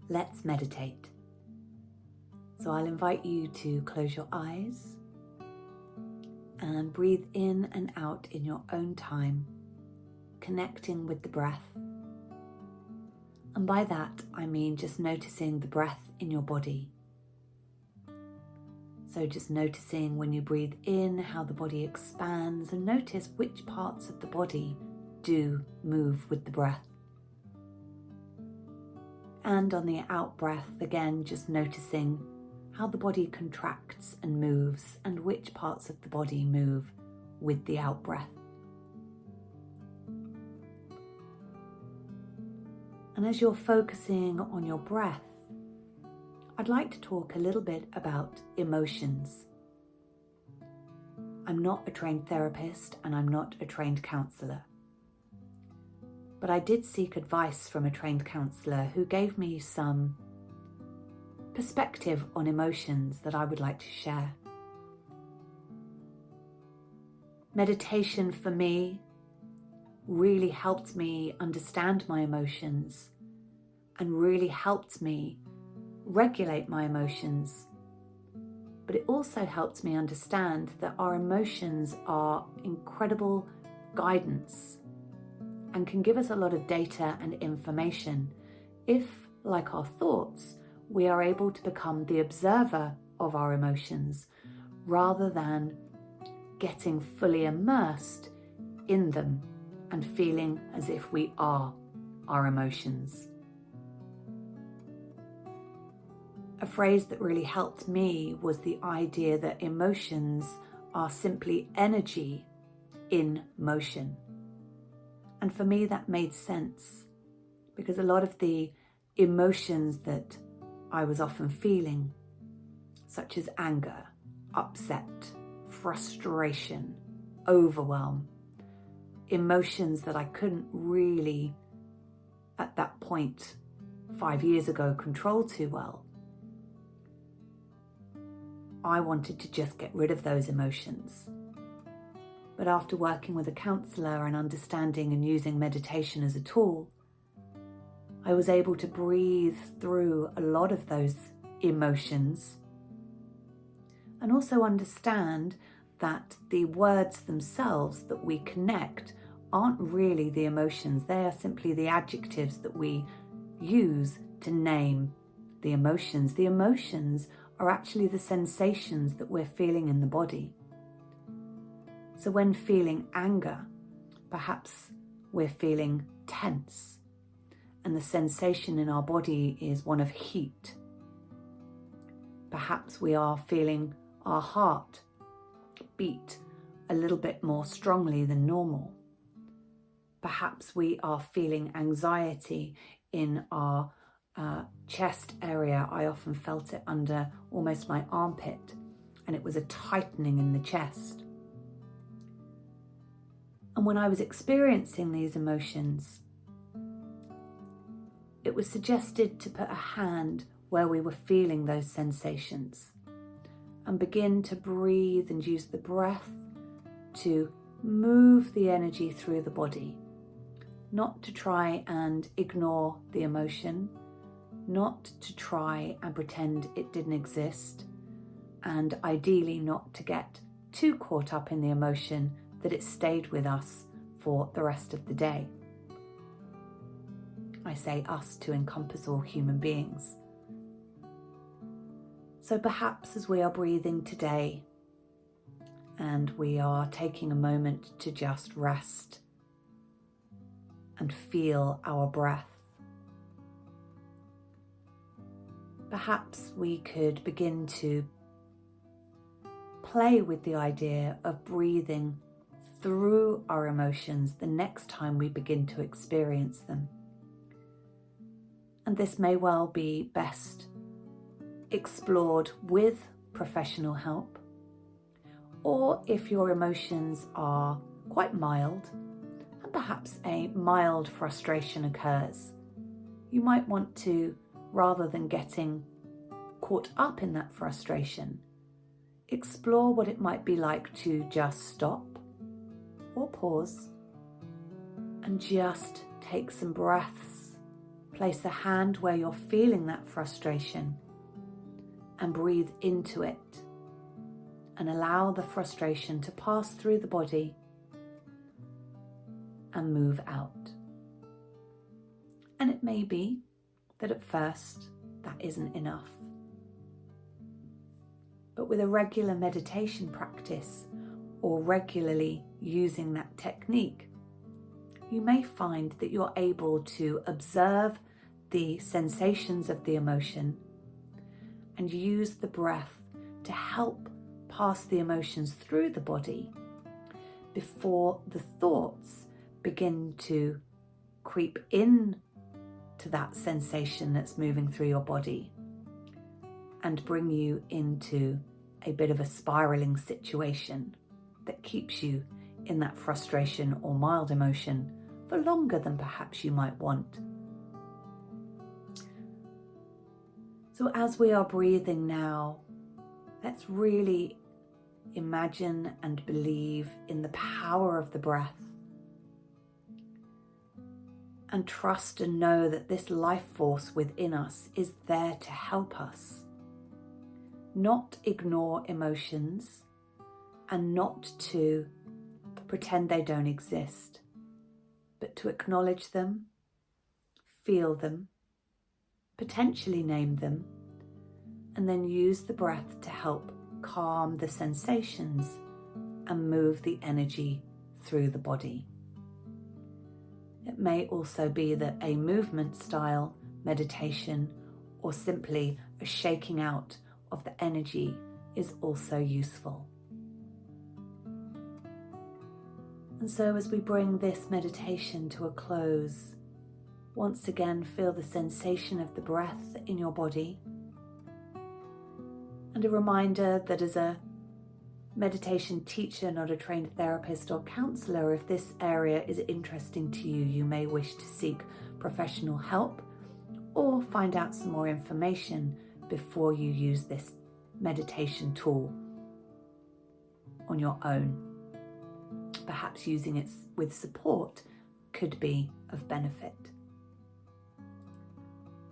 let's meditate. So I'll invite you to close your eyes and breathe in and out in your own time, connecting with the breath. And by that, I mean just noticing the breath in your body. So just noticing when you breathe in, how the body expands, and notice which parts of the body do move with the breath. And on the out breath, again, just noticing how the body contracts and moves and which parts of the body move with the out breath. And as you're focusing on your breath, I'd like to talk a little bit about emotions. I'm not a trained therapist and I'm not a trained counsellor. But I did seek advice from a trained counsellor who gave me some perspective on emotions that I would like to share. Meditation for me really helped me understand my emotions and really helped me regulate my emotions. But it also helped me understand that our emotions are incredible guidance and can give us a lot of data and information if, like our thoughts, we are able to become the observer of our emotions rather than getting fully immersed in them and feeling as if we are our emotions. A phrase that really helped me was the idea that emotions are simply energy in motion. And for me, that made sense because a lot of the emotions that I was often feeling, such as anger, upset, frustration, overwhelm, emotions that I couldn't really, at that point 5 years ago, control too well. I wanted to just get rid of those emotions. But after working with a counsellor and understanding and using meditation as a tool, I was able to breathe through a lot of those emotions and also understand that the words themselves that we connect aren't really the emotions. They are simply the adjectives that we use to name the emotions. The emotions are actually the sensations that we're feeling in the body. So when feeling anger, perhaps we're feeling tense, and the sensation in our body is one of heat. Perhaps we are feeling our heart beat a little bit more strongly than normal. Perhaps we are feeling anxiety in our chest area. I often felt it under almost my armpit, and it was a tightening in the chest. And when I was experiencing these emotions, it was suggested to put a hand where we were feeling those sensations and begin to breathe and use the breath to move the energy through the body, not to try and ignore the emotion, not to try and pretend it didn't exist, and ideally not to get too caught up in the emotion that it stayed with us for the rest of the day. I say us to encompass all human beings. So perhaps as we are breathing today and we are taking a moment to just rest and feel our breath, perhaps we could begin to play with the idea of breathing through our emotions the next time we begin to experience them. And this may well be best explored with professional help, or if your emotions are quite mild and perhaps a mild frustration occurs, you might want to, rather than getting caught up in that frustration, explore what it might be like to just stop or pause and just take some breaths, Place a hand where you're feeling that frustration and breathe into it and allow the frustration to pass through the body and move out. And it may be that at first that isn't enough. But with a regular meditation practice or regularly using that technique, you may find that you're able to observe the sensations of the emotion and use the breath to help pass the emotions through the body before the thoughts begin to creep in to that sensation that's moving through your body and bring you into a bit of a spiraling situation that keeps you in that frustration or mild emotion for longer than perhaps you might want. So as we are breathing now, let's really imagine and believe in the power of the breath and trust and know that this life force within us is there to help us. Not ignore emotions and not to pretend they don't exist, but to acknowledge them, feel them, potentially name them, and then use the breath to help calm the sensations and move the energy through the body. It may also be that a movement style meditation or simply a shaking out of the energy is also useful. And so as we bring this meditation to a close, once again feel the sensation of the breath in your body. And a reminder that as a meditation teacher, not a trained therapist or counsellor, if this area is interesting to you, you may wish to seek professional help or find out some more information before you use this meditation tool on your own. Perhaps using it with support could be of benefit.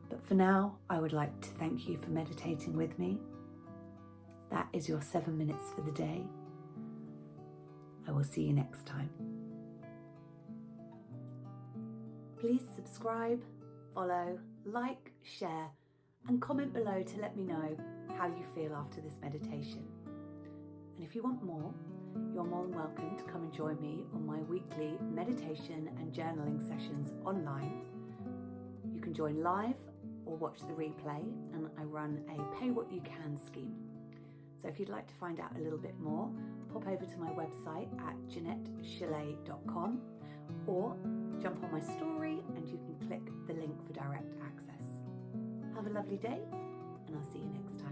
But for now, I would like to thank you for meditating with me. That is your 7 minutes for the day. I will see you next time. Please subscribe, follow, like, share, and comment below to let me know how you feel after this meditation. And if you want more, you're more than welcome to come and join me on my weekly meditation and journaling sessions online. You can join live or watch the replay, and I run a pay what you can scheme. So if you'd like to find out a little bit more, pop over to my website at JeanetteChillet.com or jump on my story and you can click the link for direct access. Have a lovely day, and I'll see you next time.